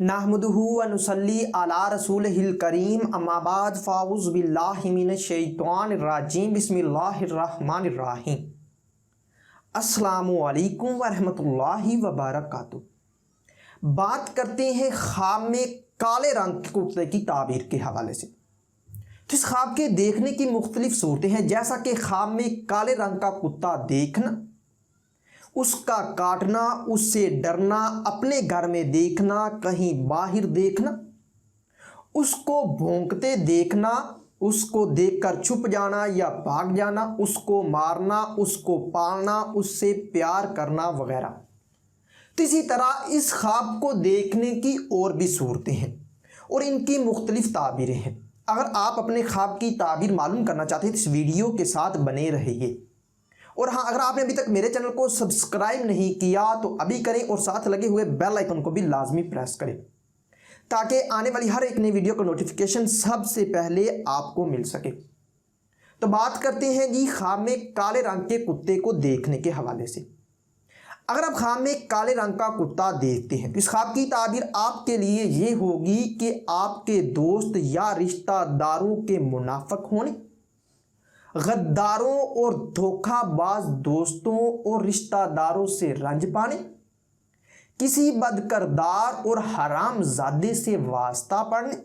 नहमदुहु व नुसल्ली अला रसूलिहिल करीम अम्मा बाद फ़ाऊज़ु बिल्लाहि मिनश शैतानिर रजीम बिस्मिल्लाहिर्रहमानिर्रहीम। अस्सलामु अलैकुम व रहमतुल्लाहि व बरकातुहू। बात करते हैं ख्वाब में काले रंग के कुत्ते की ताबीर के हवाले से। तो इस ख्वाब के देखने की मुख्तलिफ सूरतें हैं, जैसा कि ख्वाब में काले रंग का कुत्ता देखना, उसका काटना, उससे डरना, अपने घर में देखना, कहीं बाहर देखना, उसको भौंकते देखना, उसको देखकर छुप जाना या भाग जाना, उसको मारना, उसको पालना, उससे प्यार करना वगैरह। तो इसी तरह इस ख्वाब को देखने की और भी सूरतें हैं और इनकी मुख्तलिफ ताबीरें हैं। अगर आप अपने ख्वाब की ताबीर मालूम करना चाहते हैं तो इस वीडियो के साथ बने रहिए। और हाँ, अगर आपने अभी तक मेरे चैनल को सब्सक्राइब नहीं किया तो अभी करें और साथ लगे हुए बेल आइकन को भी लाजमी प्रेस करें ताकि आने वाली हर एक नई वीडियो का नोटिफिकेशन सबसे पहले आपको मिल सके। तो बात करते हैं जी ख्वाब में काले रंग के कुत्ते को देखने के हवाले से। अगर आप ख्वाब में काले रंग का कुत्ता देखते हैं तो इस ख्वाब की ताबीर आपके लिए ये होगी कि आपके दोस्त या रिश्तेदारों के मुनाफिक होने, गद्दारों और धोखाबाज दोस्तों और रिश्तेदारों से रंज पाने, किसी बदकिरदार और हरामजादे से वास्ता पड़ने,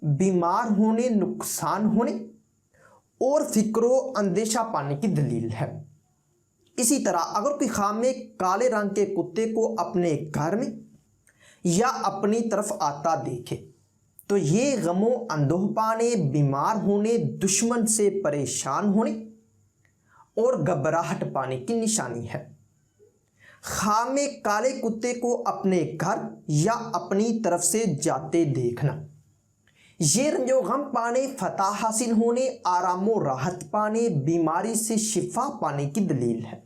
बीमार होने, नुकसान होने और फिक्रो अंदेशा पाने की दलील है। इसी तरह अगर कोई ख्वाब में काले रंग के कुत्ते को अपने घर में या अपनी तरफ आता देखे तो ये गमो अंदोह पाने, बीमार होने, दुश्मन से परेशान होने और घबराहट पाने की निशानी है। ख्वाब में काले कुत्ते को अपने घर या अपनी तरफ से जाते देखना ये रंजो गम पाने, फतह हासिल होने, आराम व राहत पाने, बीमारी से शिफा पाने की दलील है।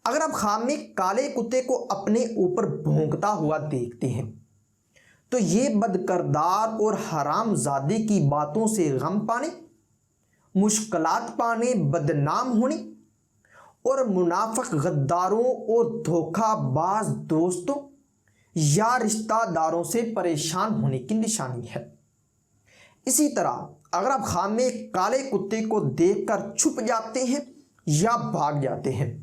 अगर आप ख्वाब में काले कुत्ते को अपने ऊपर भौंकता हुआ देखते हैं तो ये बदकिरदार और हरामजादे की बातों से गम पाने, मुश्किलात पाने, बदनाम होने और मुनाफिक गद्दारों और धोखाबाज दोस्तों या रिश्तेदारों से परेशान होने की निशानी है। इसी तरह अगर आप ख्वाब में काले कुत्ते को देखकर छुप जाते हैं या भाग जाते हैं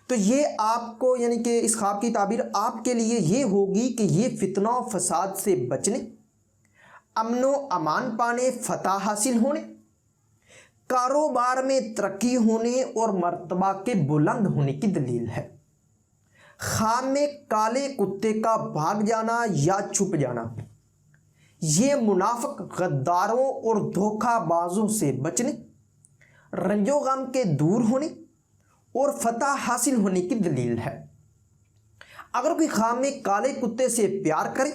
तो ये आपको यानी कि इस ख्वाब की ताबीर आपके लिए ये होगी कि ये फितना और फसाद से बचने, अमनो अमान पाने, फतह हासिल होने, कारोबार में तरक्की होने और मर्तबा के बुलंद होने की दलील है। ख्वाब में काले कुत्ते का भाग जाना या छुप जाना ये मुनाफिक गद्दारों और धोखाबाजों से बचने, रंजो गम के दूर होने और फतह हासिल होने की दलील है। अगर कोई ख्वाब में काले कुत्ते से प्यार करे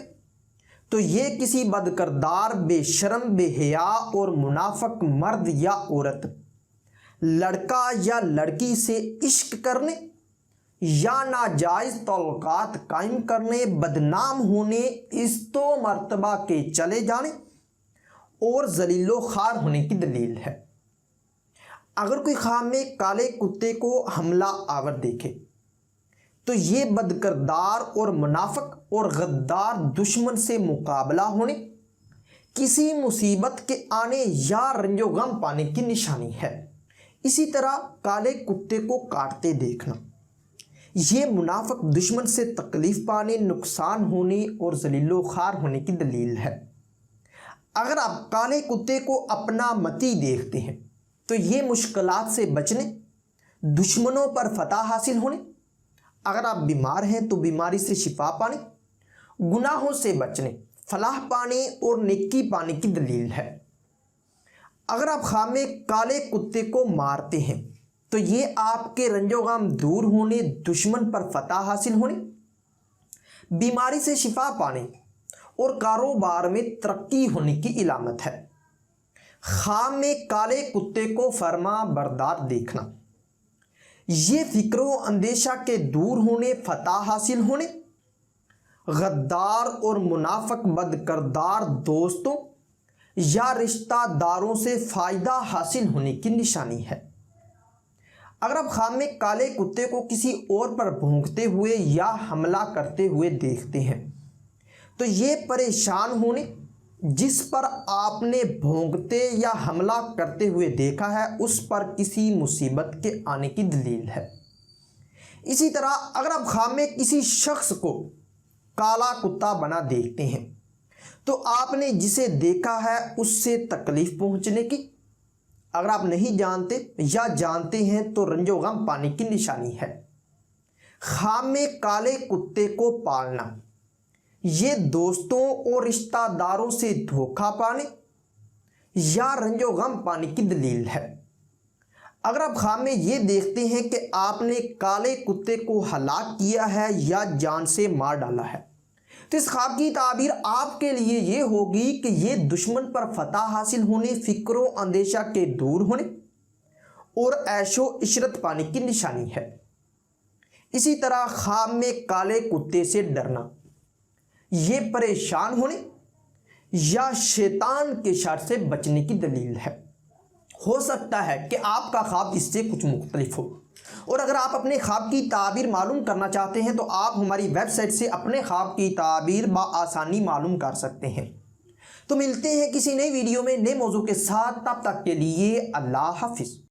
तो ये किसी बदकिरदार, बेशरम, बेहया और मुनाफिक मर्द या औरत, लड़का या लड़की से इश्क करने या नाजायज तल्लुकात कायम करने, बदनाम होने, इज्जतो मर्तबा के चले जाने और जलीलो खार होने की दलील है। अगर कोई ख्वाब में काले कुत्ते को हमला आवर देखे तो ये बदकिरदार और मुनाफिक और गद्दार दुश्मन से मुकाबला होने, किसी मुसीबत के आने या रंजो गम पाने की निशानी है। इसी तरह काले कुत्ते को काटते देखना ये मुनाफिक दुश्मन से तकलीफ पाने, नुकसान होने और जलीलो खार होने की दलील है। अगर आप काले कुत्ते को अपना मती देखते हैं तो ये मुश्किलात से बचने, दुश्मनों पर फतह हासिल होने, अगर आप बीमार हैं तो बीमारी से शिफा पाने, गुनाहों से बचने, फलाह पाने और नेकी पाने की दलील है। अगर आप ख्वाब में काले कुत्ते को मारते हैं तो ये आपके रंजोगम दूर होने, दुश्मन पर फतह हासिल होने, बीमारी से शिफा पाने और कारोबार में तरक्की होने की इलामत है। ख्वाब में काले कुत्ते को फरमा बरदार देखना ये फिक्रो अंदेशा के दूर होने, फतह हासिल होने, गद्दार और मुनाफिक बदकिरदार दोस्तों या रिश्तेदारों से फ़ायदा हासिल होने की निशानी है। अगर आप ख्वाब में काले कुत्ते को किसी और पर भौंकते हुए या हमला करते हुए देखते हैं تو یہ پریشان ہونے جس پر آپ نے بھونکتے یا حملہ کرتے ہوئے دیکھا ہے اس پر کسی مصیبت کے آنے کی دلیل ہے۔ اسی طرح اگر آپ خواب میں کسی شخص کو کالا کتا بنا دیکھتے ہیں تو آپ نے جسے دیکھا ہے اس سے تکلیف پہنچنے کی، اگر آپ نہیں جانتے یا جانتے ہیں تو رنج و غم پانے کی نشانی ہے۔ خواب میں کالے کتے کو پالنا یہ دوستوں اور رشتہ داروں سے دھوکہ پانے یا رنج و غم پانے کی دلیل ہے۔ اگر آپ خواب میں یہ دیکھتے ہیں کہ آپ نے کالے کتے کو ہلاک کیا ہے یا جان سے مار ڈالا ہے تو اس خواب کی تعبیر آپ کے لیے یہ ہوگی کہ یہ دشمن پر فتح حاصل ہونے، فکر و اندیشہ کے دور ہونے اور عیش و عشرت پانے کی نشانی ہے۔ اسی طرح خواب میں کالے کتے سے ڈرنا یہ پریشان ہونے یا شیطان کے شر سے بچنے کی دلیل ہے۔ ہو سکتا ہے کہ آپ کا خواب اس سے کچھ مختلف ہو، اور اگر آپ اپنے خواب کی تعبیر معلوم کرنا چاہتے ہیں تو آپ ہماری ویب سائٹ سے اپنے خواب کی تعبیر بآسانی معلوم کر سکتے ہیں۔ تو ملتے ہیں کسی نئی ویڈیو میں نئے موضوع کے ساتھ، تب تک کے لیے اللہ حافظ۔